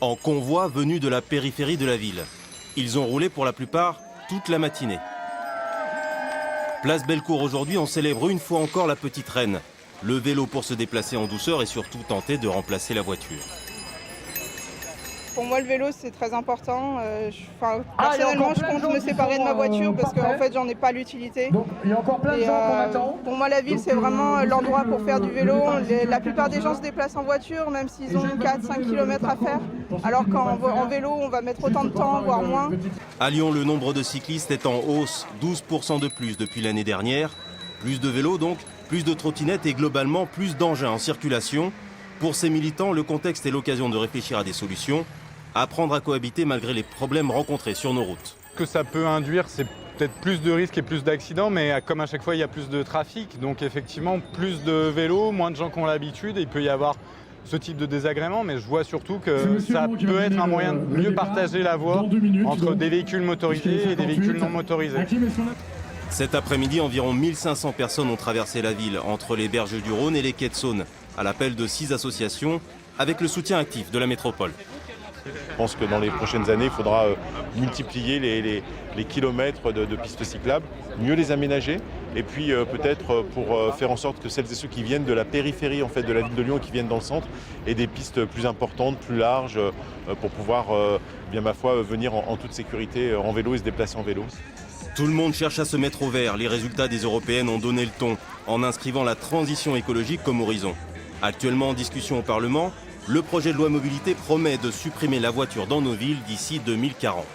en convoi venus de la périphérie de la ville. Ils ont roulé pour la plupart toute la matinée. Place Bellecour aujourd'hui, on célèbre une fois encore la petite reine. Le vélo pour se déplacer en douceur et surtout tenter de remplacer la voiture. Pour moi, le vélo, c'est très important. Personnellement, je compte me séparer de ma voiture parce qu'en fait, j'en ai pas l'utilité. Donc, il y a encore plein de gens qu'on attend. Pour moi, la ville, c'est vraiment l'endroit pour faire du vélo. La plupart des gens se déplacent en voiture, même s'ils ont 4-5 km à faire. Alors qu'en vélo, on va mettre autant de temps, voire moins. À Lyon, le nombre de cyclistes est en hausse, 12% de plus depuis l'année dernière. Plus de vélos donc, plus de trottinettes et globalement plus d'engins en circulation. Pour ces militants, le contexte est l'occasion de réfléchir à des solutions. Apprendre à cohabiter malgré les problèmes rencontrés sur nos routes. Ce que ça peut induire, c'est peut-être plus de risques et plus d'accidents, mais comme à chaque fois, il y a plus de trafic. Donc effectivement, plus de vélos, moins de gens qui ont l'habitude, et il peut y avoir ce type de désagrément, mais je vois surtout que ça peut être un moyen de mieux partager la voie entre des véhicules motorisés et des véhicules non motorisés. Cet après-midi, environ 1500 personnes ont traversé la ville entre les berges du Rhône et les quais de Saône, à l'appel de 6 associations, avec le soutien actif de la métropole. Je pense que dans les prochaines années, il faudra multiplier les kilomètres de pistes cyclables, mieux les aménager, et puis peut-être pour faire en sorte que celles et ceux qui viennent de la périphérie en fait, de la ville de Lyon et qui viennent dans le centre aient des pistes plus importantes, plus larges, pour pouvoir, bien ma foi, venir en toute sécurité en vélo et se déplacer en vélo. Tout le monde cherche à se mettre au vert. Les résultats des européennes ont donné le ton en inscrivant la transition écologique comme horizon. Actuellement en discussion au Parlement, le projet de loi mobilité promet de supprimer la voiture dans nos villes d'ici 2040.